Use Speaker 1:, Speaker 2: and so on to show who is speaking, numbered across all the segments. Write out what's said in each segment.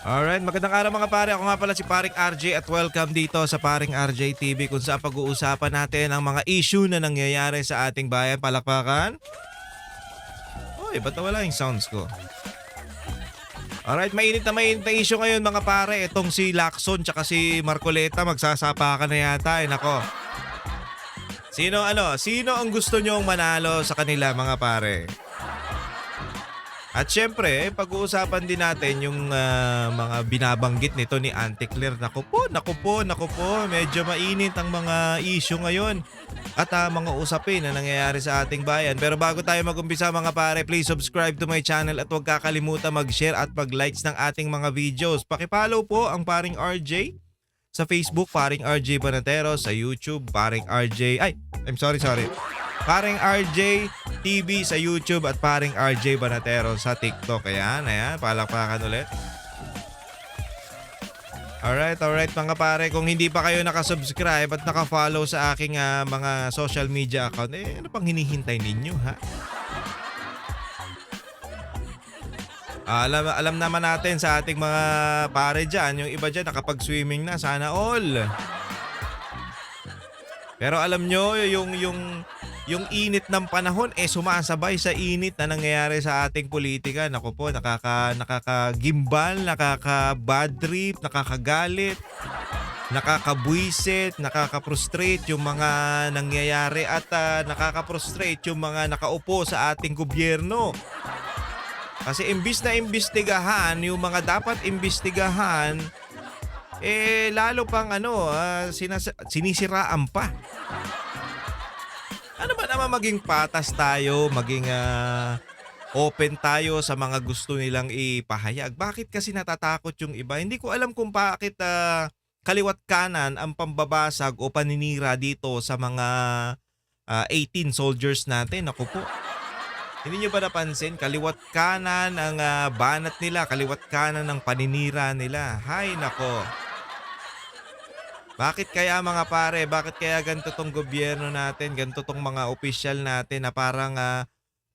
Speaker 1: Alright, magandang araw mga pare. Ako nga pala si Paring RJ at welcome dito sa Paring RJ TV kung saan pag-uusapan natin ang mga issue na nangyayari sa ating bayan. Palakpakan. Uy, ba't wala yung sounds ko? Alright, mainit na issue ngayon mga pare. Itong si Lacson tsaka si Marcoleta magsasapakan na yata. Nako. Sino ang gusto nyong manalo sa kanila mga pare? At syempre, pag-uusapan din natin yung mga binabanggit nito ni Auntie Claire. Naku po, medyo mainit ang mga issue ngayon at mga usapin na nangyayari sa ating bayan. Pero bago tayo mag-umpisa mga pare, please subscribe to my channel at huwag kakalimutan mag-share at mag-likes ng ating mga videos. Pakipollow po ang Paring RJ sa Facebook, Paring RJ Banatero, sa YouTube, Paring RJ, Paring RJ TV sa YouTube at Paring RJ Banatero sa TikTok. Ayan, palakpakan ulit. Alright mga pare. Kung hindi pa kayo nakasubscribe at nakafollow sa aking mga social media account, ano pang hinihintay ninyo, ha? Alam naman natin sa ating mga pare dyan, yung iba dyan nakapag-swimming na, sana all. Pero alam nyo, yung init ng panahon sumasabay sa init na nangyayari sa ating politika. Naku po, nakakagimbal, nakaka-bad trip, nakakagalit, nakakabwisit, nakaka-frustrate yung mga nangyayari at nakaka-frustrate yung mga nakaupo sa ating gobyerno. Kasi imbis na imbestigahan yung mga dapat imbestigahan, lalo pang sinisiraan pa. Ano ba naman maging patas tayo, maging open tayo sa mga gusto nilang ipahayag? Bakit kasi natatakot yung iba? Hindi ko alam kung bakit kaliwat kanan ang pambabasag o paninira dito sa mga 18 soldiers natin. Ako po. Hindi nyo ba napansin? Kaliwat kanan ang banat nila, kaliwat kanan ang paninira nila. Hay nako. Bakit kaya mga pare? Bakit kaya ganito tong gobyerno natin? Ganito tong mga opisyal natin na parang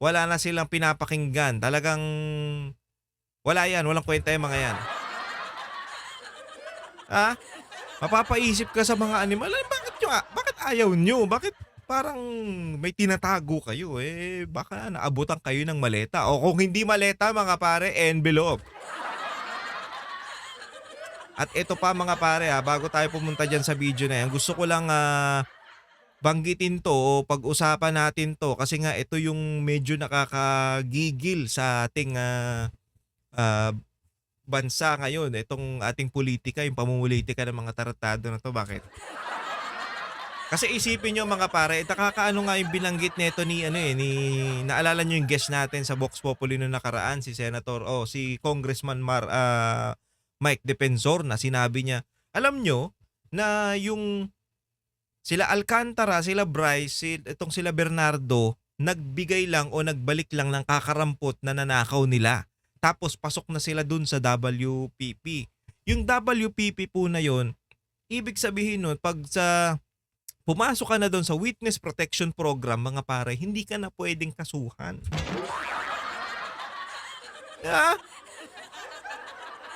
Speaker 1: wala na silang pinapakinggan. Talagang wala yan. Walang kwenta yung mga yan. Mapapaisip ka sa mga animal. Bakit ayaw nyo? Bakit parang may tinatago kayo? Baka naabutan kayo ng maleta. O kung hindi maleta mga pare, envelope. At ito pa mga pare bago tayo pumunta dyan sa video na yan, gusto ko lang banggitin to o pag-usapan natin to kasi nga ito yung medyo nakakagigil sa ating bansa ngayon. Itong ating politika, yung pamumulitika ng mga taratado na to. Bakit? Kasi isipin nyo mga pare, nakakaano nga yung binanggit nito naalala nyo yung guest natin sa Vox Populi noong nakaraan, si si Congressman Mike Defensor na sinabi niya, alam nyo na yung sila Alcantara, sila Bryce, itong sila Bernardo, nagbigay lang o nagbalik lang ng kakarampot na nanakaw nila. Tapos pasok na sila dun sa WPP. Yung WPP po na yon, ibig sabihin nun, pag pumasok ka na doon sa Witness Protection Program, mga pare, hindi ka na pwedeng kasuhan.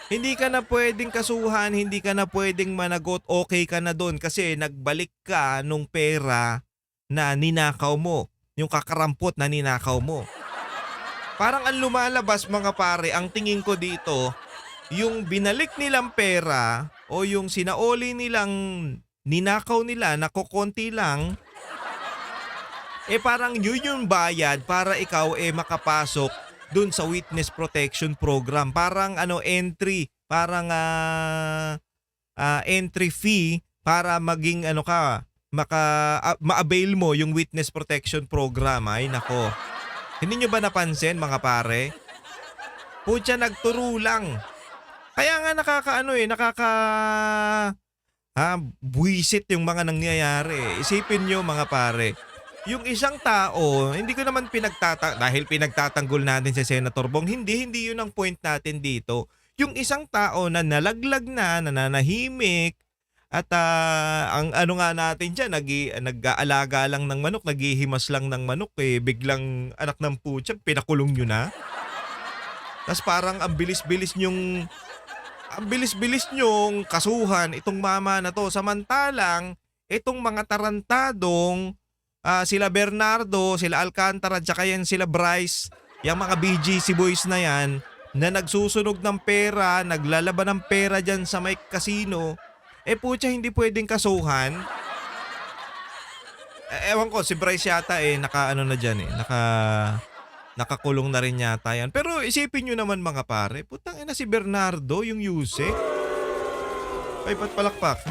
Speaker 1: Hindi ka na pwedeng kasuhan, hindi ka na pwedeng managot, okay ka na doon kasi nagbalik ka nung pera na ninakaw mo, yung kakarampot na ninakaw mo. Parang ang lumalabas mga pare, ang tingin ko dito, yung binalik nilang pera o yung sinaoli nilang ninakaw nila na kukonti lang, parang yun yung bayad para ikaw makapasok dun sa Witness Protection Program. Parang entry, parang entry fee para maging ma-avail mo yung Witness Protection Program. Ay nako. Hindi nyo ba napansin mga pare? Putya, nagturo lang. Kaya nga buwisit yung mga nangyayari. Isipin nyo mga pare, yung isang tao, hindi ko naman dahil pinagtatanggol natin si Senator Bong, hindi yun ang point natin dito. Yung isang tao na nalaglag na, nananahimik, at ang nga natin dyan, nag-aalaga lang ng manok, naghihimas lang ng manok, biglang anak ng putya, pinakulong nyo na. Tapos parang ang bilis-bilis nyong ang bilis-bilis niyong kasuhan itong mama na 'to. Samantalang itong mga tarantadong, sila Bernardo, sila Alcantara, tsaka yan sila Bryce, yang mga BGC boys na yan, na nagsusunog ng pera, naglalaban ng pera diyan sa may casino, putya hindi puwedeng kasuhan. Ewan ko si Bryce yata, naka-ano na diyan, nakakulong na rin yata yan. Pero isipin niyo naman mga pare, putang ina si Bernardo, yung Yusek. Ay ba't palakpak?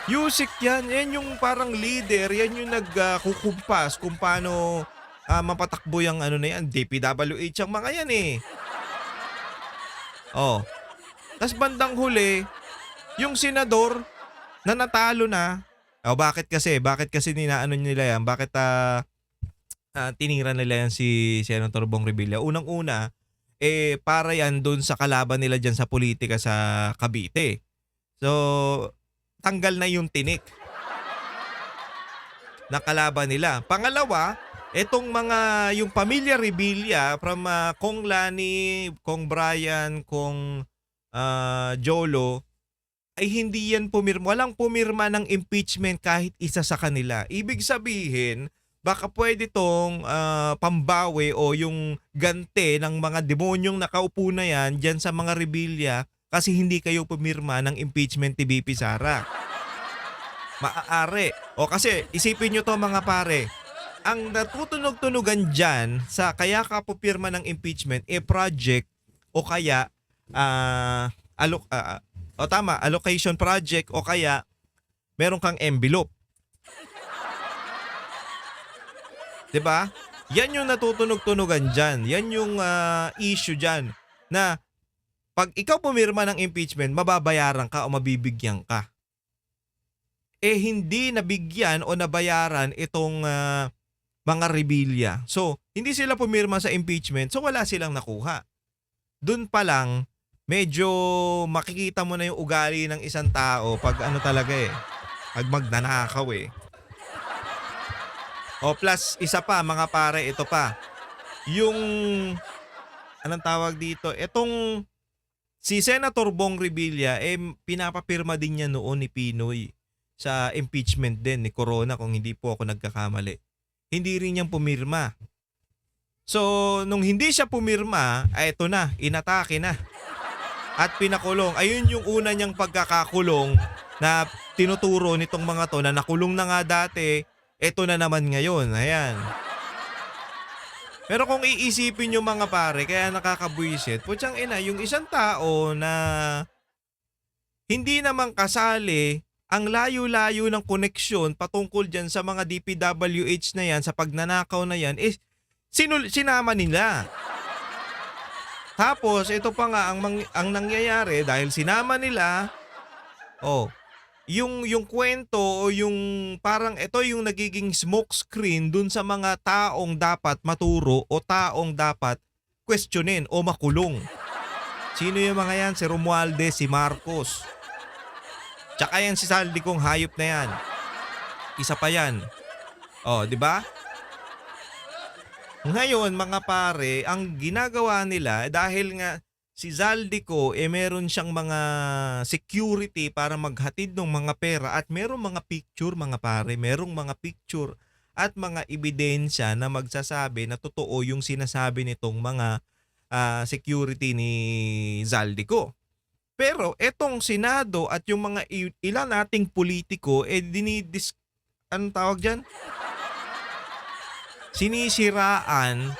Speaker 1: Yusek yan, yan yung parang leader, yan yung nagkukumpas kung paano mapatakbo yung ano na yan, DPWH ang mga yan Oh, tas bandang huli, yung senador na natalo na, bakit kasi ninaano nila yan, bakit tinira nila yan si Senator Bong Revilla? Unang-una, para yan dun sa kalaban nila dyan sa politika sa Cavite. So, tanggal na yung tinik na kalaban nila. Pangalawa, yung pamilya Revilla from Kong Lani, Kong Brian, Kong Jolo, ay hindi yan walang pumirma ng impeachment kahit isa sa kanila. Ibig sabihin, baka pwede tong pambawi o yung gante ng mga demonyong nakaupo na yan dyan sa mga Revilla kasi hindi kayo pumirma ng impeachment ni BP Sara. Maaari. O kasi isipin nyo to mga pare, ang natutunog-tunugan dyan sa kaya ka pupirma ng impeachment, project o kaya allocation project o kaya meron kang envelope. 'Di ba? Yan yung natutunog-tunugan dyan. Yan yung issue dyan na pag ikaw pumirma ng impeachment, mababayaran ka o mabibigyan ka. Hindi nabigyan o nabayaran itong mga Revilla. So, hindi sila pumirma sa impeachment, so wala silang nakuha. Doon pa lang, medyo makikita mo na yung ugali ng isang tao pag ano talaga pag magnanakaw O plus, isa pa mga pare, ito pa. Yung, anong tawag dito? Itong, si Senator Bong Revilla, pinapapirma din niya noon ni Pinoy sa impeachment din ni Corona kung hindi po ako nagkakamali. Hindi rin niyang pumirma. So, nung hindi siya pumirma, ito na, inatake na. At pinakulong. Ayun yung una niyang pagkakakulong na tinuturo nitong mga to na nakulong na nga dati, ito na naman ngayon. Ayan. Pero kung iisipin nyo mga pare, kaya nakakabwisit, putyang ina, yung isang tao na hindi naman kasali, ang layo-layo ng koneksyon patungkol dyan sa mga DPWH na yan, sa pagnanakaw na yan, sinama nila. Tapos, ito pa nga, ang nangyayari, dahil sinama nila, yung kwento o yung parang ito yung nagiging smoke screen dun sa mga taong dapat maturo o taong dapat questionin o makulong. Sino yung mga yan? Si Romualdez, si Marcos. Tsaka yan si Saldi kong hayop na yan. Isa pa yan. Di ba? Ngayon mga pare, ang ginagawa nila dahil nga si Zaldico meron siyang mga security para maghatid ng mga pera at merong mga picture mga pare, merong mga picture at mga ebidensya na magsasabi na totoo yung sinasabi nitong mga security ni Zaldico. Pero etong Senado at yung mga ilan nating politiko anong tawag diyan? Sinisiraan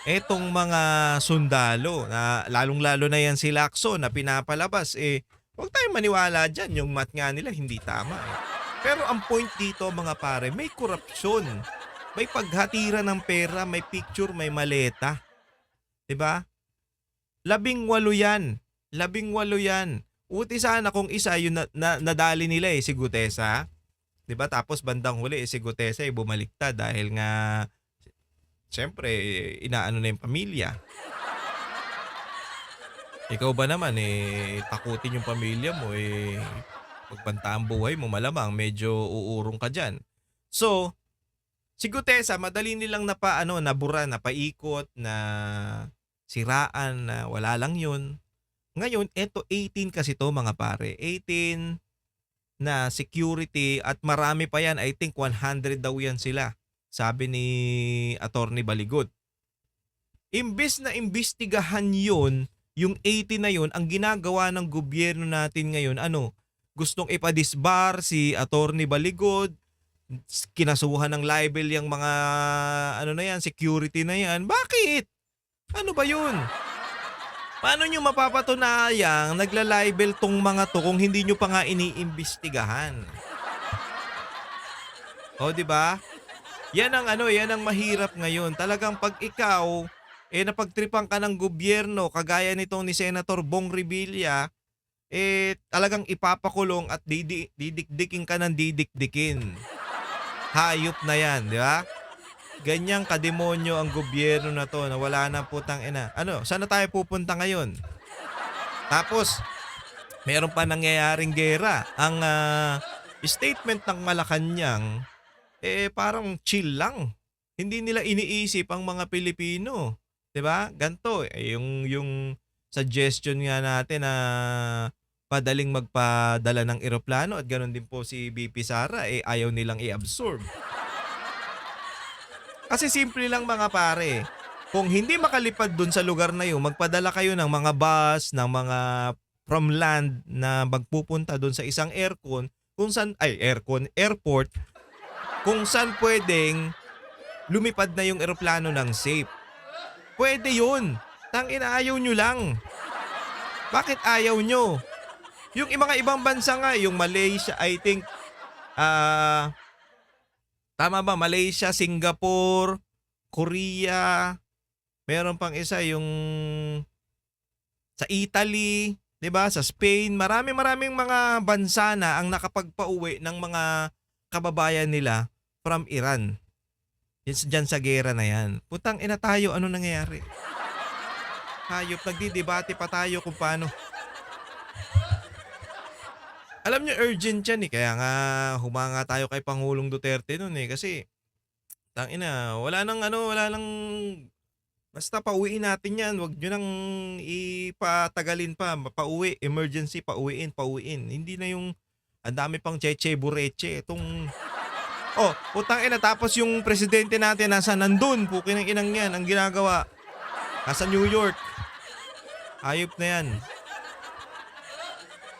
Speaker 1: etong mga sundalo na lalong-lalo na yan si Lacson na pinapalabas huwag tayong maniwala dyan, yung math nga nila hindi tama Pero ang point dito mga pare, may korupsyon, may paghatiran ng pera, may picture, may maleta. 'Di ba? 18 yan. 18 yan. Uti sana kung isa yung nadali nila si Gutesa. 'Di ba? Tapos bandang huli si Gutesa bumaliktad dahil nga siyempre inaano na yung pamilya. Ikaw ba naman takutin yung pamilya mo pagbanta ang buhay mo malamang medyo uurong ka diyan. So, si Gutesa madali nilang nabura, napaikot, na siraan na wala lang 'yun. Ngayon eto 18 kasi 'to mga pare, 18 na security at marami pa yan, I think 100 daw yan sila, sabi ni Attorney Baligot. Imbes na imbestigahan yun, yung 80 na yun, ang ginagawa ng gobyerno natin ngayon, ano, gustong ipadisbar si Attorney Baligod, kinasuhan ng libel yung mga ano na yan, security na yan. Bakit? Ano ba yun? Paano nyo mapapatunayang nagla-libel tong mga to kung hindi nyo pa nga iniimbestigahan? O, di ba? Yan ang ano, yan ang mahirap ngayon. Talagang pag ikaw, napagtripan ka ng gobyerno, kagaya nitong ni Senator Bong Revilla, talagang ipapakulong at didikdikin ka ng didikdikin. Hayop na yan, di ba? Ganyang kademonyo ang gobyerno na to na wala na putang ina. Ano, saan na tayo pupunta ngayon? Tapos, meron pa nangyayaring gera. Ang statement ng Malacanang, parang chill lang. Hindi nila iniisip ang mga Pilipino. 'Di ba? Ganto yung suggestion nga natin na padaling magpadala ng eroplano at ganoon din po si VP Sara ayaw nilang i-absorb. Kasi simple lang mga pare. Kung hindi makalipad dun sa lugar na yun, magpadala kayo ng mga bus, ng mga from land na magpupunta dun sa isang kung saan, airport, kung saan pwedeng lumipad na yung eroplano ng safe. Pwede yun. Tangina, ayaw nyo lang. Bakit ayaw nyo? Yung mga ibang bansa nga, yung Malaysia, I think, tama ba? Malaysia, Singapore, Korea, meron pang isa yung sa Italy, 'di ba? Sa Spain, maraming mga bansa na ang nakapagpauwi ng mga kababayan nila from Iran. Diyan sa gera na yan. Putang ina tayo, ano nangyayari? Hayop, nagdidebate pa tayo kung paano. Alam niyo urgent yan kaya nga humanga tayo kay Pangulong Duterte noon kasi tangina, wala nang basta pauwiin natin yan, wag nyo nang ipatagalin pa, pauwi, emergency, pauwiin. Hindi na yung ang dami pang cheche bureche, putang ina, tapos yung presidente natin nasa nandun, pukin ng inang yan, ang ginagawa, nasa New York, ayop na yan.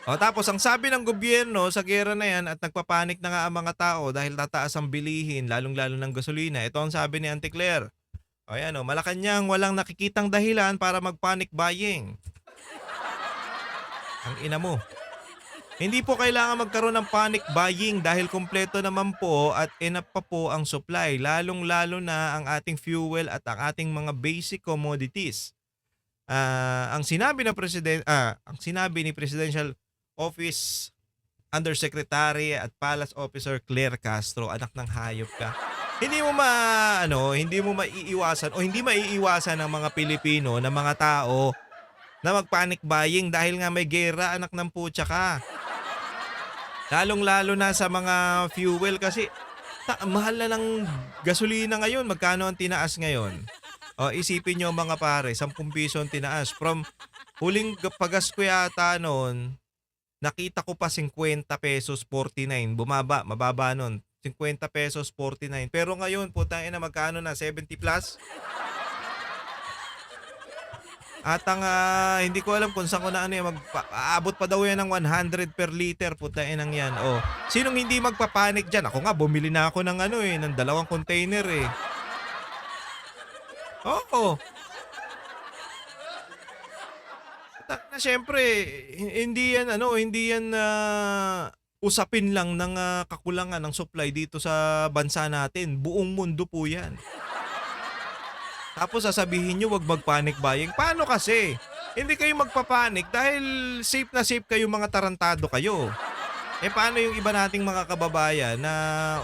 Speaker 1: Tapos ang sabi ng gobyerno sa gera na yan at nagpapanik na nga ang mga tao dahil tataas ang bilihin, lalong-lalo ng gasolina. Ito ang sabi ni Auntie Claire. Malacanang walang nakikitang dahilan para mag-panic buying. Ang ina mo. Hindi po kailangan magkaroon ng panic buying dahil kumpleto naman po at enough pa po ang supply, lalong-lalo na ang ating fuel at ang ating mga basic commodities. Ang sinabi ni Presidential Office Undersecretary at Palace Officer Claire Castro, anak ng hayop ka. Hindi mo maiiwasan o hindi maiiwasan ng mga Pilipino na mga tao na mag-panic buying dahil nga may gera, anak ng putya ka. Lalong-lalo na sa mga fuel kasi mahal na ng gasolina ngayon. Magkano ang tinaas ngayon? Isipin nyo mga pare, 10 piso ang tinaas. From huling pagas ko yata noon, nakita ko pa 50 pesos 49. Mababa nun. 50 pesos 49. Pero ngayon, putang ina, magkano na? 70 plus? At ang hindi ko alam kung saan ko na aabot pa daw yan ng 100 per liter, putang inang yan. Sinong hindi magpapanik dyan? Ako nga, bumili na ako ng ng 2 container eh. Oo. Na syempre, hindi yan usapin lang ng kakulangan ng supply dito sa bansa natin. Buong mundo po yan. Tapos sasabihin nyo wag mag-panic buying. Paano kasi? Hindi kayo magpapanik dahil safe na safe kayo, mga tarantado kayo. Paano yung iba nating mga kababayan na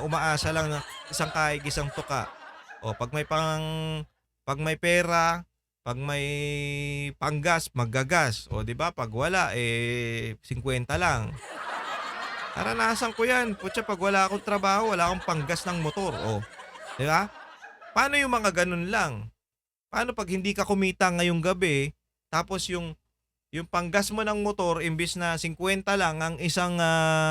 Speaker 1: umaasa lang na isang kaig, isang tuka? Pag may pera, pag may panggas, maggagas. 'Di ba? Pag wala 50 lang. Naranasan ko 'yan. Putya, pag wala akong trabaho, wala akong panggas ng motor. 'Di ba? Paano yung mga ganun lang? Paano pag hindi ka kumita ngayong gabi, tapos yung Yung panggas mo ng motor imbis na 50 lang ang isang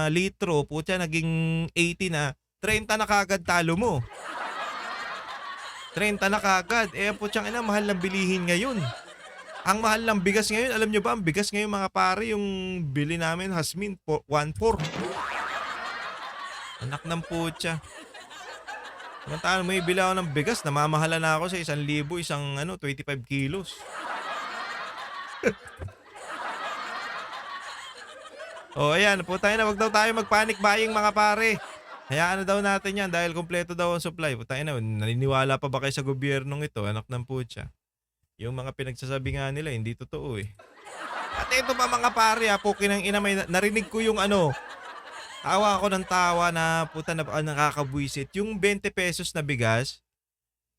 Speaker 1: litro, putya naging 80 na, 30 na kaagad talo mo. 30 na kaagad. Eh, putyang ina, mahal ng bilihin ngayon. Ang mahal ng bigas ngayon, alam nyo ba, ang bigas ngayon mga pare, yung bili namin, Hasmin, 1.4. Anak ng putya. Samantala may bili ako ng bigas, namamahala na ako sa 1,000, isang 25 kilos. O ayan, putang ina, wag daw tayo mag-panic buying mga pare. Hayaan na daw natin yan dahil kompleto daw ang supply. Putang ina, naniniwala pa ba kayo sa gobyernong ito, anak ng putya? Yung mga pinagsasabi nga nila, hindi totoo eh. At ito pa mga pare, pukin ng ina, may narinig ko yung tawa ako ng tawa na puta na nakakabwisit. Yung 20 pesos na bigas,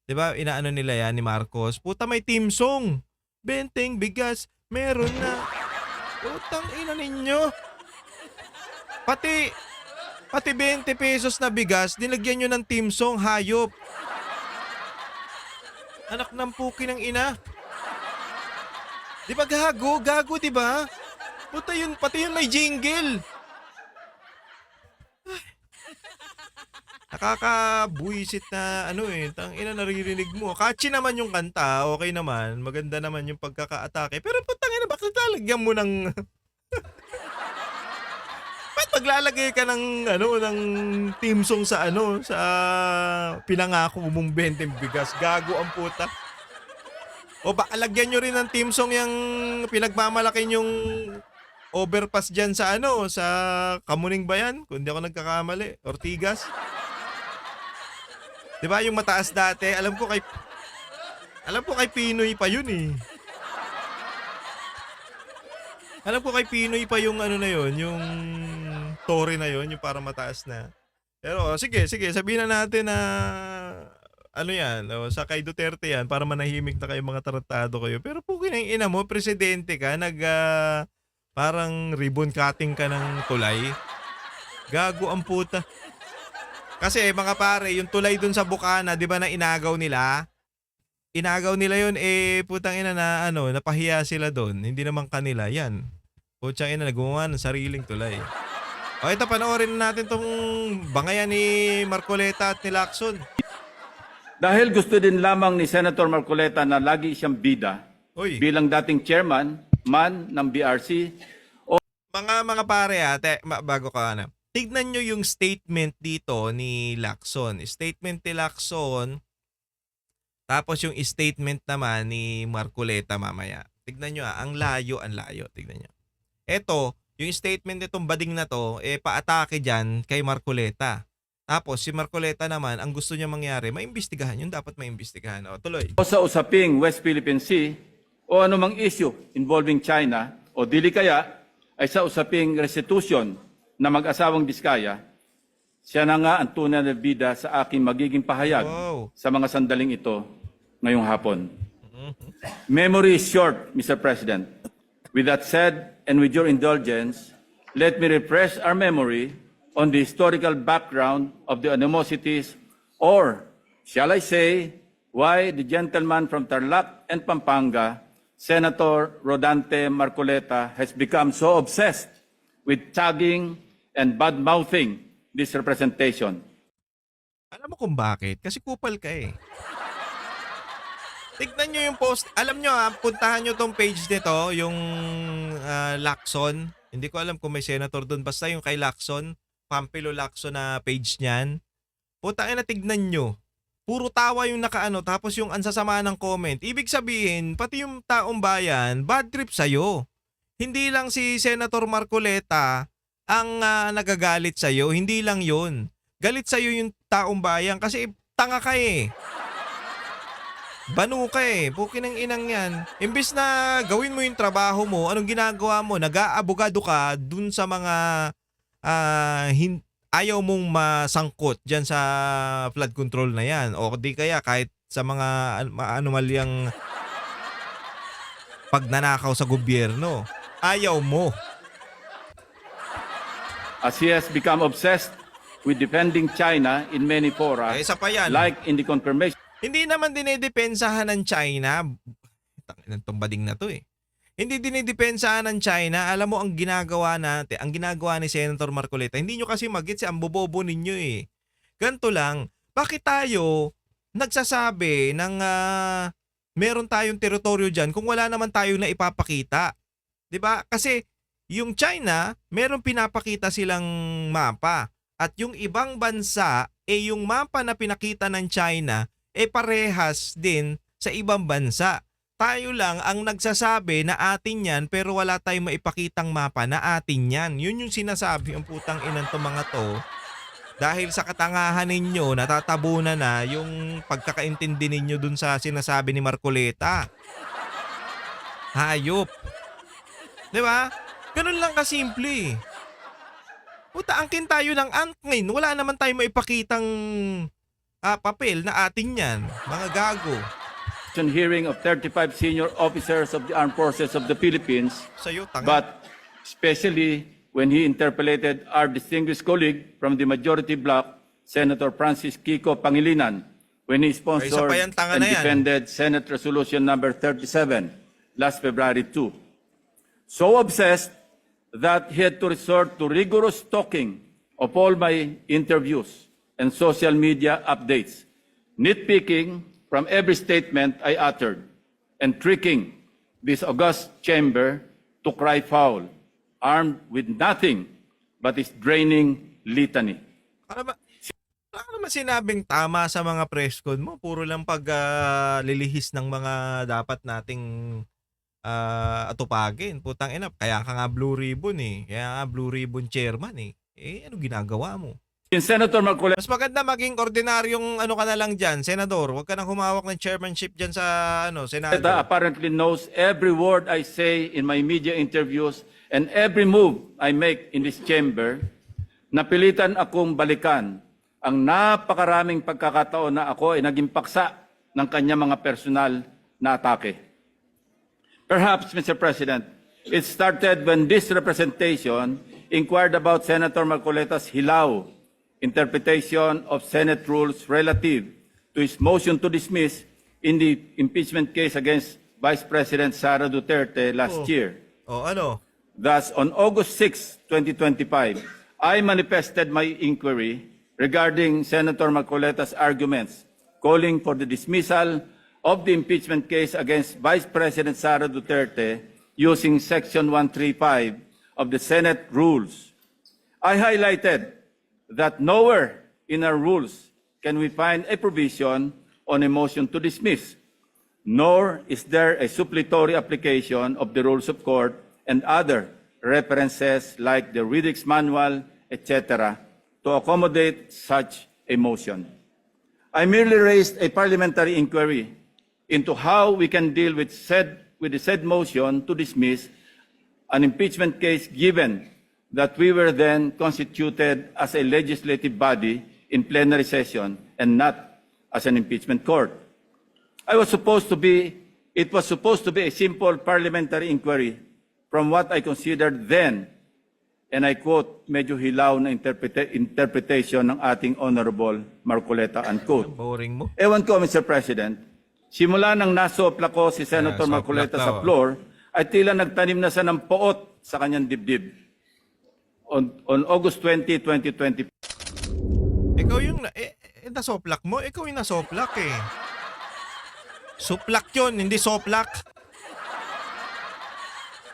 Speaker 1: 'di ba? Inaano nila yan ni Marcos. Puta may team song. 20 bigas, meron na. Putang ina ninyo. Pati 20 pesos na bigas, nilagyan nyo ng team song, hayop. Anak ng pukin ng ina. Di ba gago? Gago, di ba? Puta yun, pati yun may jingle. Nakakabuisit na tang ina naririnig mo. Catchy naman yung kanta, okay naman, maganda naman yung pagkakaatake. Pero putang ina, bakit lalagyan mo ng Ba't maglalagay ka ng team song sa sa pinangako mong 20 bigas? Gago ang puta. O ba lagyan nyo rin ng team song yung pinagmamalaki yung overpass dyan sa sa Kamuning ba yan? Kung di ako nagkakamali. Ortigas. Diba yung mataas dati? Alam ko kay Pinoy pa yun eh. Alam ko kay Pinoy pa yung na yun, yung Tory na yun, yung para mataas na. Pero sige, sabihin na natin na yan, sa kay Duterte yan, para manahimik na kayo mga tarantado kayo. Pero pukin ang ina mo, presidente ka, parang ribbon cutting ka ng tulay. Gago ang puta. Kasi mga pare, yung tulay dun sa Bukana, di ba na inagaw nila? Inagaw nila yun, putang ina na napahiya sila doon. Hindi naman kanila, yan. Putang ina, gumawa ng sariling tulay. O ito, panoorin natin tong bangayan ni Marcoleta at ni Lacson.
Speaker 2: Dahil gusto din lamang ni Senator Marcoleta na lagi siyang bida bilang dating chairman, man ng BRC.
Speaker 1: Mga pare bago ka tignan nyo yung statement dito ni Lacson. Statement ni Lacson, tapos yung statement naman ni Marcoleta mamaya. Tignan nyo ang layo. Tignan nyo. Ito, yung statement nitong bading na to, paatake dyan kay Marcoleta. Tapos si Marcoleta naman, ang gusto niya mangyari, maimbestigahan. Yung dapat maimbestigahan. O, tuloy.
Speaker 2: O sa usaping West Philippine Sea o anumang issue involving China o dili kaya ay sa usaping restitution na mag-asawang Diskaya, siya na nga ang tunay na bida sa aking magiging pahayag sa mga sandaling ito ngayong hapon. Memory is short, Mr. President. With that said, and with your indulgence, let me refresh our memory on the historical background of the animosities, or shall I say, why the gentleman from Tarlac and Pampanga, Senator Rodante Marcoleta, has become so obsessed with tagging and bad-mouthing this representation.
Speaker 1: Alam mo kung bakit? Kasi kupal ka eh. Tignan nyo yung post. Alam nyo puntahan nyo tong page nito, yung Lacson. Hindi ko alam kung may senator doon. Basta yung kay Lacson, Pampilo Lacson na page niyan. Putang ina, tignan nyo. Puro tawa yung tapos yung ansasama ng comment. Ibig sabihin, pati yung taong bayan, bad trip sa'yo. Hindi lang si Senator Marcoleta ang nagagalit sa'yo. Hindi lang yun. Galit sa'yo yung taong bayan kasi tanga ka eh. Banu ka eh. Pukin ng inang yan. Imbis na gawin mo yung trabaho mo, anong ginagawa mo? Nag-aabogado ka dun sa mga ayaw mong masangkot dyan sa flood control na yan. O di kaya kahit sa mga anomalyang pagnanakaw sa gobyerno. Ayaw mo.
Speaker 2: As he has become obsessed with defending China in many fora,
Speaker 1: isa pa yan.
Speaker 2: like in the confirmation.
Speaker 1: Hindi naman dinedepensahan ng China. Tangina tong bading na to eh. Hindi dinidepensahan ng China. Alam mo ang ginagawa natin, ang ginagawa ni Senator Marcoleta, hindi nyo kasi mag-gets, ang bobobo ninyo eh. Ganito lang, bakit tayo nagsasabi ng meron tayong teritoryo dyan kung wala naman tayo na ipapakita? 'Di ba? Kasi yung China, meron pinapakita silang mapa. At yung ibang bansa, yung mapa na pinakita ng China, parehas din sa ibang bansa. Tayo lang ang nagsasabi na atin yan pero wala tayong maipakitang mapa na atin yan. Yun yung sinasabi ang putang inang to mga to. Dahil sa katangahan ninyo, natatabunan na yung pagkakaintindi ninyo dun sa sinasabi ni Marcoleta. Hayop. 'Di ba? Ganun lang kasimple. Puta, angkin tayo ng angkin. Wala naman tayong maipakitang papel na atin yan. Mga gago.
Speaker 2: Hearing of 35 senior officers of the Armed Forces of the Philippines,
Speaker 1: Sa'yo, tanga.
Speaker 2: but especially when he interpolated our distinguished colleague from the majority bloc, Senator Francis Kiko Pangilinan, when he sponsored
Speaker 1: pa yan, tanga
Speaker 2: and
Speaker 1: na yan.
Speaker 2: defended Senate Resolution number 37 last February 2. So obsessed that he had to resort to rigorous stalking of all my interviews and social media updates, nitpicking from every statement I uttered, and tricking this august chamber to cry foul, armed with nothing but his draining litany.
Speaker 1: Wala naman sinabing tama sa mga press con mo. Puro lang paglilihis ng mga dapat nating atupagin. Putang ina, kaya ka nga Blue Ribbon eh. Kaya nga Blue Ribbon chairman eh. Ano ginagawa mo?
Speaker 2: In Senator Marcoleta,
Speaker 1: Mas maganda maging ordinaryong ka na lang dyan, senador. Huwag ka nang humawak ng chairmanship dyan sa Senado.
Speaker 2: apparently knows every word I say in my media interviews and every move I make in this chamber. Napilitan akong balikan ang napakaraming pagkakataon na ako ay naging paksa ng kanyang mga personal na atake. Perhaps, Mr. President, it started when this representation inquired about Senator Marcoleta's hilaw interpretation of Senate rules relative to his motion to dismiss in the impeachment case against Vice President Sara Duterte last year.
Speaker 1: Ano?
Speaker 2: Thus, on August 6, 2025, I manifested my inquiry regarding Senator Marcoleta's arguments calling for the dismissal of the impeachment case against Vice President Sara Duterte using Section 135 of the Senate rules. I highlighted that nowhere in our rules can we find a provision on a motion to dismiss, nor is there a suppletory application of the rules of court and other references like the Riddick's Manual, etc., to accommodate such a motion. I merely raised a parliamentary inquiry into how we can deal with the said motion to dismiss an impeachment case given that we were then constituted as a legislative body in plenary session and not as an impeachment court. It was supposed to be a simple parliamentary inquiry from what I considered then, and I quote, medyo hilaw na interpretation ng ating Honorable Marcoleta, unquote.
Speaker 1: Boring mo.
Speaker 2: Ewan ko, Mr. President, simula nang nasopla ko si Senator
Speaker 1: Sopla
Speaker 2: Marcoleta
Speaker 1: daw.
Speaker 2: sa floor, ay tila nagtanim na siya ng poot sa kanyang dibdib. On August 20, 2020,
Speaker 1: Ikaw yung nasoplak mo. Ikaw yung nasoplak eh. Suplak yun, hindi soplak.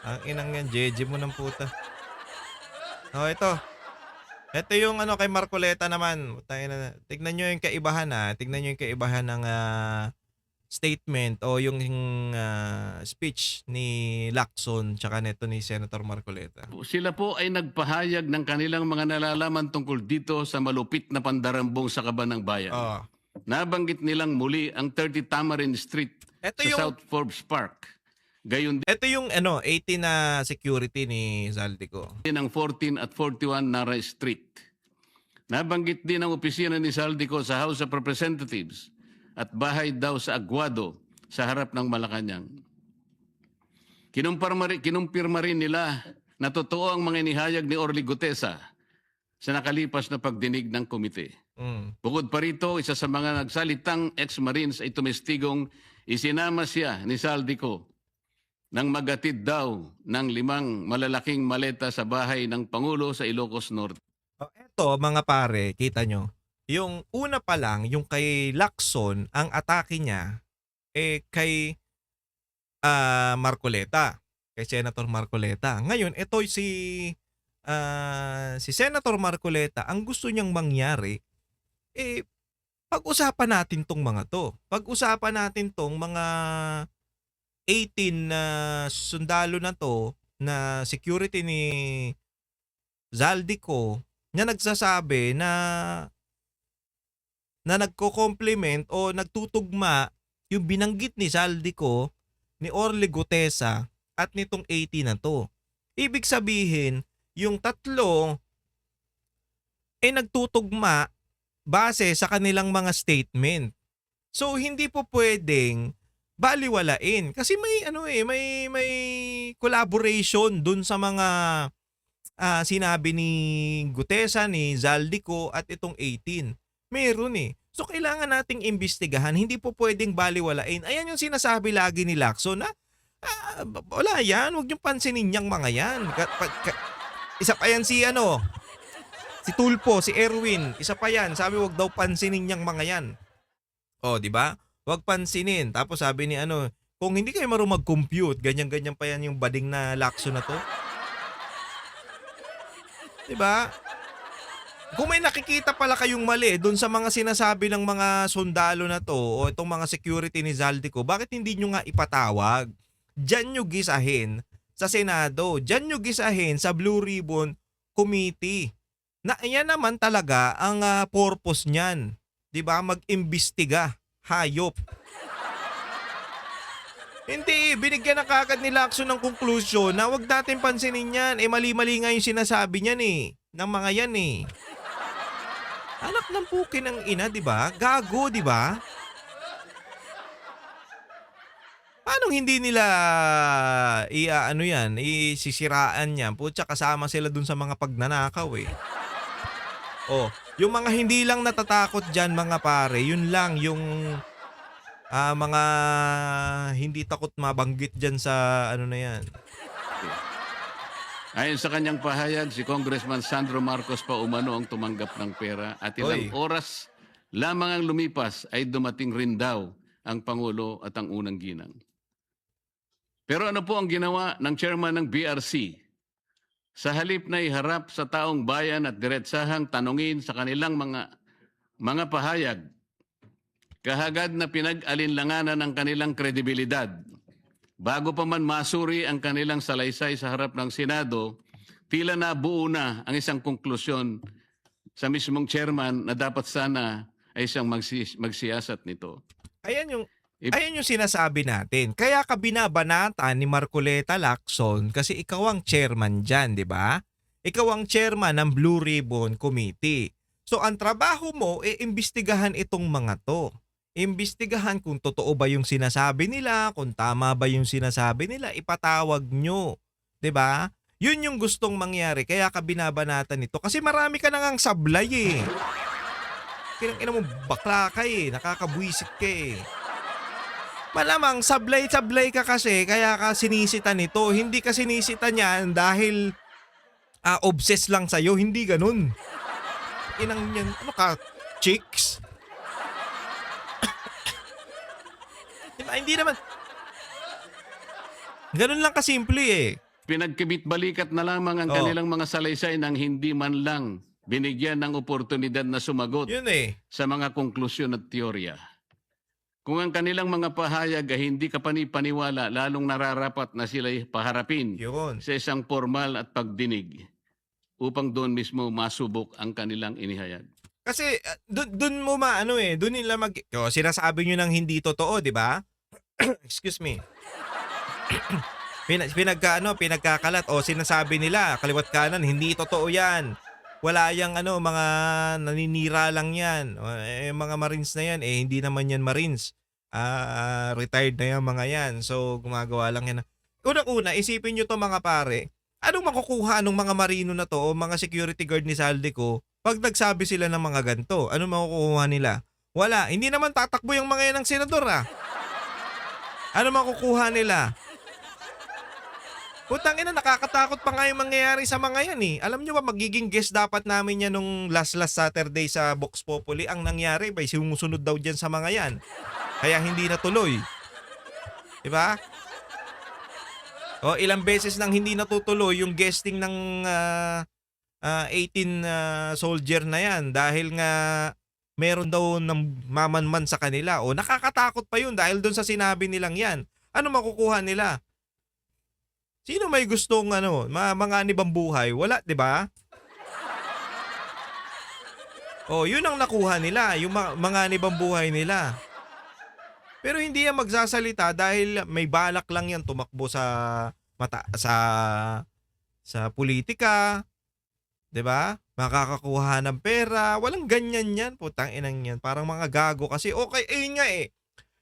Speaker 1: Ang inang yan, jeje mo ng puta. Ito. Ito yung kay Marcoleta naman. Tignan nyo yung kaibahan Tignan nyo yung kaibahan ng statement o yung speech ni Lacson tsaka neto ni Senator Marcoleta.
Speaker 3: Sila po ay nagpahayag ng kanilang mga nalalaman tungkol dito sa malupit na pandarambong sa Kaban ng Bayan.
Speaker 1: Oh.
Speaker 3: Nabanggit nilang muli ang 30 Tamarind Street
Speaker 1: Ito
Speaker 3: sa
Speaker 1: yung
Speaker 3: South Forbes Park. Gayon
Speaker 1: ito yung 18 na security ni Zaldico.
Speaker 3: din ang 14 at 41 Nara Street. Nabanggit din ang opisina ni Zaldico sa House of Representatives at bahay daw sa Aguado sa harap ng Malacanang. Kinumpirma rin nila na totoo ang mga inihayag ni Orly Gutesa sa nakalipas na pagdinig ng komite. Bukod pa rito, isa sa mga nagsalitang ex-Marines ay tumestigong isinama siya ni Zaldico nang magatid daw ng 5 malalaking maleta sa bahay ng Pangulo sa Ilocos Norte.
Speaker 1: Eto mga pare, kita nyo, yung una pa lang, yung kay Lacson, ang atake niya, kay Marcoleta, kay Senator Marcoleta. Ngayon, ito si Senator Marcoleta, ang gusto niyang mangyari, pag-usapan natin tong mga to. Pag-usapan natin tong mga 18 na sundalo na to, na security ni Zaldico, na nagsasabi na nagko-compliment o nagtutugma yung binanggit ni Zaldico, ni Orly Gutesa at nitong 80 na to. Ibig sabihin, yung tatlo nagtutugma base sa kanilang mga statement. So hindi po pwedeng baliwalain kasi may collaboration dun sa mga sinabi ni Gutesa, ni Zaldico at itong 18. Meron So kailangan nating imbestigahan, hindi po pwedeng baliwalain. Ayan yung sinasabi lagi ni Lacson na wala yan, huwag niyong pansinin niyang mga yan. Isa pa yan si Tulpo, si Erwin, isa pa yan, sabi wag daw pansinin niyang mga yan. Di ba? Wag pansinin. Tapos sabi ni kung hindi kayo marunong mag-compute, ganyan-ganyan pa yan yung bading na Lacson na to. Di ba? Kung may nakikita pala kayong mali doon sa mga sinasabi ng mga sundalo na to o itong mga security ni Zaldico, bakit hindi nyo nga ipatawag? Diyan nyo gisahin sa Senado. Diyan nyo gisahin sa Blue Ribbon Committee. Na yan naman talaga ang purpose niyan. 'Di ba? Mag-imbestiga. Hayop. Hindi, binigyan na kagad ni Lacson ng conclusion na wag natin pansinin yan. Mali-mali nga yung sinasabi niyan ng mga yan Anak ng pukin ng ina, di ba? Gago, di ba? Paano hindi nila isisiraan yan? Putya, kasama sila dun sa mga pagnanakaw yung mga hindi lang natatakot dyan mga pare, yun lang yung mga hindi takot mabanggit dyan sa na yan.
Speaker 3: Ayon sa kanyang pahayag, si Congressman Sandro Marcos pa umano ang tumanggap ng pera at ilang oras lamang ang lumipas ay dumating rin daw ang Pangulo at ang unang ginang. Pero ano po ang ginawa ng chairman ng BRC? Sa halip na iharap sa taong bayan at diretsahang tanungin sa kanilang mga pahayag, kahagad na pinag-alinlanganan ang kanilang kredibilidad. Bago pa man masuri ang kanilang salaysay sa harap ng Senado, tila nabuo na ang isang konklusyon sa mismong chairman na dapat sana ay siyang magsiyasat nito.
Speaker 1: Ayan yung sinasabi natin. Kaya ka binabanatan ni Marcoleta Lacson kasi ikaw ang chairman dyan, di ba? Ikaw ang chairman ng Blue Ribbon Committee. So ang trabaho mo, imbestigahan itong mga to. Imbestigahan kung totoo ba yung sinasabi nila, kung tama ba yung sinasabi nila, ipatawag nyo. 'Di ba? Yun yung gustong mangyari, kaya ka binabanatan nito. Kasi marami ka nang sablay Kinang ina mo, bakla ka nakakabwisit ka Malamang sablay-sablay ka kasi, kaya ka sinisita nito. Hindi ka sinisita niyan dahil obsessed lang sa'yo, hindi ganun. Inang yan, chicks? Diba? Hindi naman. Ganun lang kasimple
Speaker 3: Pinagkibit-balikat na lamang ang kanilang mga salaysay nang hindi man lang binigyan ng oportunidad na sumagot
Speaker 1: Yun
Speaker 3: sa mga konklusyon at teorya. Kung ang kanilang mga pahayag ay hindi ka panipaniwala, lalong nararapat na sila'y paharapin sa isang formal at pagdinig upang doon mismo masubok ang kanilang inihayag.
Speaker 1: Kasi doon mo doon nila sinasabi nyo ng hindi totoo, di ba? Excuse me. Pinagkakalat sinasabi nila kaliwat kanan, hindi totoo 'yan. Wala yang mga naninira lang 'yan. Mga Marines na 'yan hindi naman 'yan Marines. Retired na 'yang mga 'yan. So gumagawa lang 'yan. Unang-una, isipin niyo to mga pare. Anong makukuha ng mga marino na to o mga security guard ni Zaldico pag nagsabi sila ng mga ganto? Anong makukuha nila? Wala. Hindi naman tatakbo yung mga yan ng senador Ano makukuha nila? Putang ina, nakakatakot pa nga yung mangyayari sa mga yan eh. Alam nyo ba, magiging guest dapat namin yan nung last Saturday sa Vox Populi. Ang nangyari ba, sumusunod daw dyan sa mga yan. Kaya hindi natuloy. Diba? O, ilang beses nang hindi natutuloy yung guesting ng 18 soldier na yan. Dahil nga meron daw ng mamanman sa kanila. O, nakakatakot pa yun dahil doon sa sinabi nilang yan. Ano makukuha nila? Sino may gustong manganib ang buhay? Wala, 'di ba? Oh, 'yun ang nakuha nila, yung manganib ang buhay nila. Pero hindi yan magsasalita dahil may balak lang yan tumakbo sa politika, 'di ba? Makakakuha ng pera, walang ganyan yan, putang inang yan. Parang mga gago kasi okay, yun nga eh.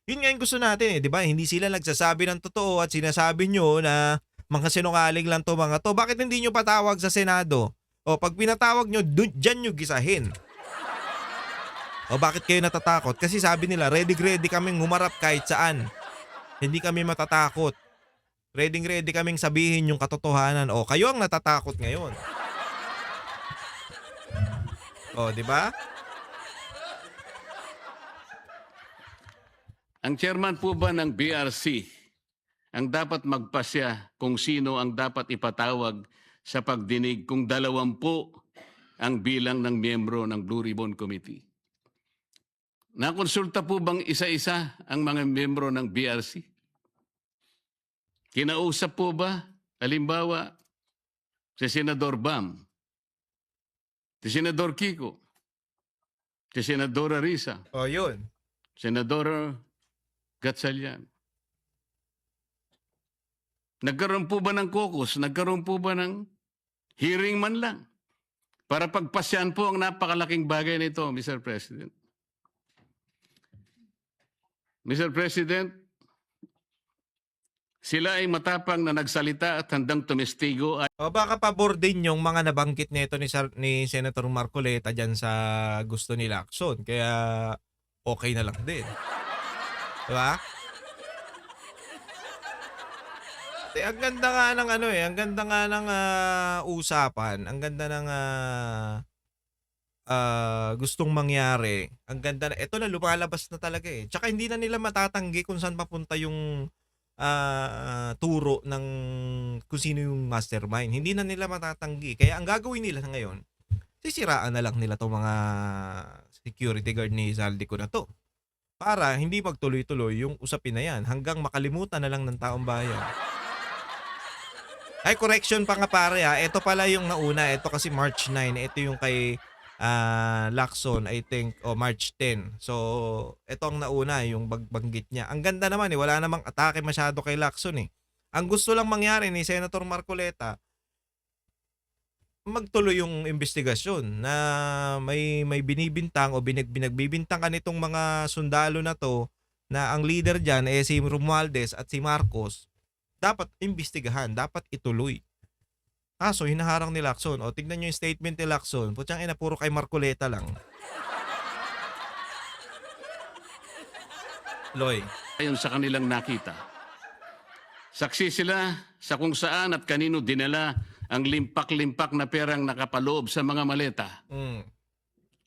Speaker 1: Yun nga yung gusto natin eh, 'di ba? Hindi sila nagsasabi ng totoo at sinasabi nyo na mga sinungaling lang to mga to. Bakit hindi nyo patawag sa Senado? O pag pinatawag nyo, dyan nyo gisahin. O bakit kayo natatakot? Kasi sabi nila, ready kaming humarap kahit saan. Hindi kami matatakot. Ready kaming sabihin yung katotohanan. O kayo ang natatakot ngayon. O, di ba?
Speaker 3: Ang chairman po ba ng BRC ang dapat magpasya kung sino ang dapat ipatawag sa pagdinig kung 20 ang bilang ng miyembro ng Blue Ribbon Committee? Nakonsulta po bang isa-isa ang mga miyembro ng BRC? Kinausap po ba, halimbawa, si Senador Bam, si Senador Kiko, si Senadora Risa,
Speaker 1: O, yun.
Speaker 3: Senador Gatchalian? Nagkaroon po ba ng caucus? Nagkaroon po ba ng hearing man lang? Para pagpasyan po ang napakalaking bagay nito, Mr. President. Mr. President, sila ay matapang na nagsalita at handang tumestigo.
Speaker 1: O baka pabor din yung mga nabanggit nito ni Senator Marcoleta dyan sa gusto ni Lacson. Kaya okay na lang din. Diba? Ang ganda nga ng ang ganda nga ng usapan, ang ganda ng gustong mangyari. Ang ganda na, ito na lumalabas na talaga eh. Tsaka hindi na nila matatanggi kung saan papunta yung turo ng kung sino yung mastermind. Hindi na nila matatanggi. Kaya ang gagawin nila ngayon, sisiraan na lang nila itong mga security guard ni Zaldico na to. Para hindi magtuloy-tuloy yung usapin na yan hanggang makalimutan na lang ng taong bayan. Ay, correction pa nga pare ha. Ito pala yung nauna. Ito kasi March 9. Ito yung kay Lacson, I think, o March 10. So, ito ang nauna, yung banggit niya. Ang ganda naman eh. Wala namang atake masyado kay Lacson eh. Ang gusto lang mangyari ni Senator Marcoleta, magtuloy yung investigasyon na may binibintang o binagbibintang ka nitong mga sundalo na to na ang leader dyan eh si Romualdez at si Marcos. Dapat imbestigahan, dapat ituloy. Kaso hinaharang ni Lacson. O tignan nyo yung statement ni Lacson. Putyang ina, puro kay Marcoleta lang. Loy.
Speaker 3: Ayon sa kanilang nakita. Saksi sila sa kung saan at kanino dinala ang limpak-limpak na perang nakapaloob sa mga maleta,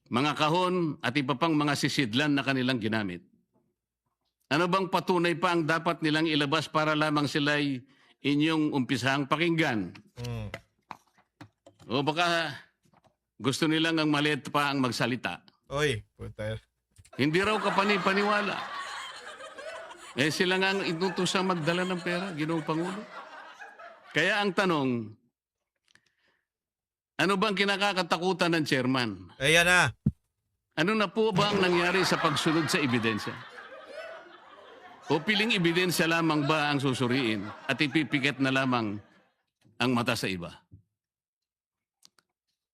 Speaker 3: mga kahon at iba pang mga sisidlan na kanilang ginamit. Ano bang patunay pa ang dapat nilang ilabas para lamang sila'y inyong umpisahang pakinggan? O baka gusto nilang ang maliit pa ang magsalita.
Speaker 1: Oy, puta.
Speaker 3: Hindi raw kapani-paniwala. Eh sila nga ang inutusang magdala ng pera, Ginoong Pangulo. Kaya ang tanong, ano bang kinakatakutan ng chairman?
Speaker 1: Ayan na.
Speaker 3: Ano na po ba ang nangyari sa pagsunod sa ebidensya? O piling ebidensya lamang ba ang susuriin at ipipikit na lamang ang mata sa iba?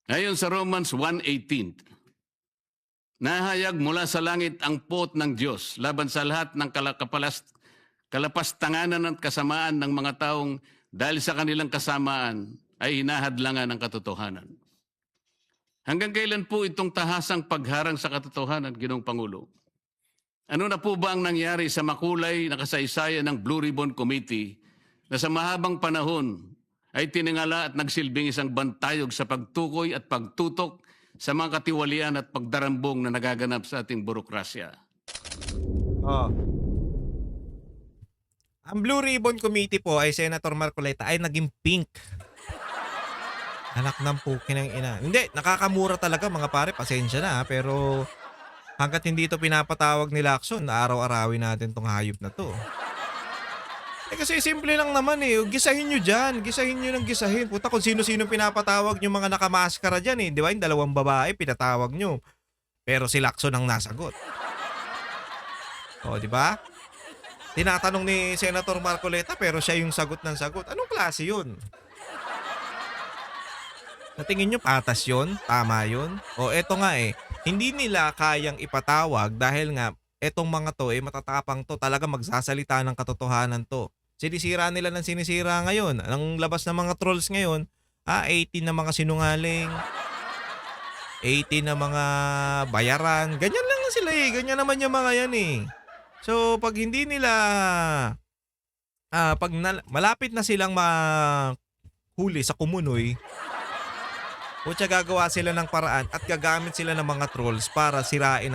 Speaker 3: Ayon sa Romans 1:18, nahayag mula sa langit ang pot ng Diyos laban sa lahat ng kalapastanganan at kasamaan ng mga taong dahil sa kanilang kasamaan ay hinahadlangan ng katotohanan. Hanggang kailan po itong tahasang pagharang sa katotohanan, Ginoong Pangulo? Ano na po ba ang nangyari sa makulay na kasaysayan ng Blue Ribbon Committee na sa mahabang panahon ay tiningala at nagsilbing isang bantayog sa pagtukoy at pagtutok sa mga katiwalian at pagdarambong na nagaganap sa ating burokrasya.
Speaker 1: Oh. Ang Blue Ribbon Committee po ay Senator Marcoleta ay naging pink. Anak ng pukin ng ina. Hindi, nakakamura talaga mga pare. Pasensya na pero hanggat hindi ito pinapatawag ni Lacson, araw-arawin natin tong hayop na to. Kasi simple lang naman eh. Gisahin nyo dyan. Gisahin nyo ng gisahin. Puta kung sino-sino pinapatawag nyo mga nakamaskara dyan eh. Di ba? Yung dalawang babae pinatawag nyo. Pero si Lacson ang nasagot. O, di ba? Tinatanong ni Senator Marcoleta pero siya yung sagot ng sagot. Anong klase yun? Sa tingin nyo patas yun? Tama yun? O eto nga eh. Hindi nila kayang ipatawag dahil nga etong mga to eh matatapang to. Talaga magsasalita ng katotohanan to. Sinisira nila ng sinisira ngayon. Ang labas ng mga trolls ngayon, 18 na mga sinungaling, 18 na mga bayaran. Ganyan lang sila eh. Ganyan naman yung mga yan eh. So pag hindi nila, malapit na silang mahuli sa kumunoy, Kutya gagawa sila ng paraan at gagamit sila ng mga trolls para sirain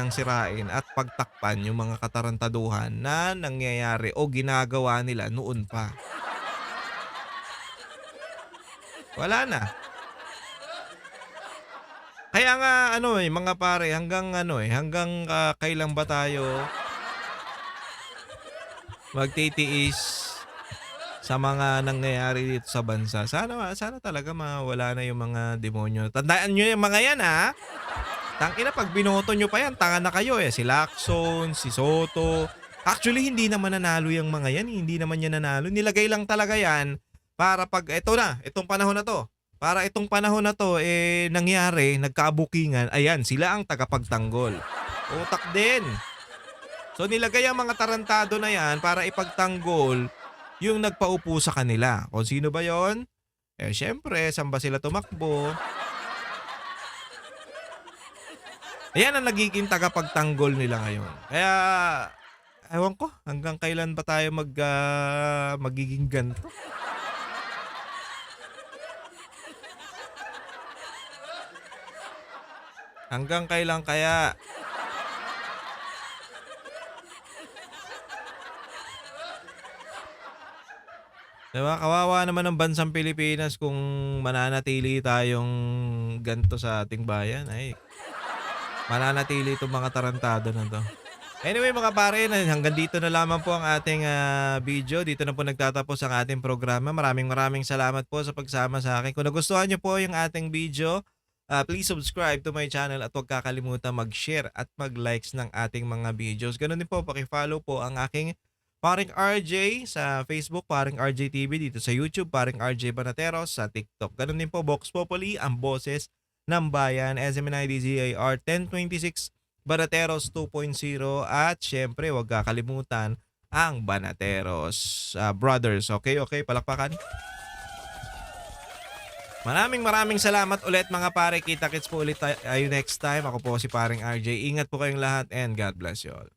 Speaker 1: at pagtakpan yung mga katarantaduhan na nangyayari o ginagawa nila noon pa. Wala na. Kaya nga mga pare hanggang kailan ba tayo magtitiis sa mga nangyayari dito sa bansa? Sana talaga mawala na yung mga demonyo. Tandaan nyo yung mga yan ha. Tangina pag binoto nyo pa yan, tanga na kayo eh. Si Lacson, si Soto. Actually hindi naman nanalo yung mga yan. Hindi naman yan nanalo. Nilagay lang talaga yan para pag itong panahon na to. Para itong panahon na to nangyari, nagkaabukingan, ayan sila ang tagapagtanggol. Utak din. So nilagay ang mga tarantado na yan para ipagtanggol yung nagpaupo sa kanila. Kung sino ba yon? Syempre, saan ba sila tumakbo? Ayan ang nagiging tagapagtanggol nila ngayon. Kaya, ewan ko, hanggang kailan ba tayo magiging ganito? Hanggang kailan kaya? Diba? Kawawa naman ang bansang Pilipinas kung mananatili tayong ganito sa ating bayan. Ay, mananatili itong mga tarantado na to. Anyway mga pare, hanggang dito na lamang po ang ating video. Dito na po nagtatapos ang ating programa. Maraming salamat po sa pagsama sa akin. Kung nagustuhan nyo po yung ating video, please subscribe to my channel at huwag kakalimutan mag-share at mag-likes ng ating mga videos. Ganun din po, pakifollow po ang aking Paring RJ sa Facebook, Paring RJ TV dito sa YouTube, Paring RJ Banateros sa TikTok. Ganun din po, Vox Populi, ang boses ng bayan, SMNIDZAR 1026, Banateros 2.0 at syempre huwag kakalimutan ang Banateros Brothers. Okay, palakpakan. Maraming salamat ulit mga pare. Kita-kits po ulit tayo next time. Ako po si Paring RJ. Ingat po kayong lahat and God bless you all.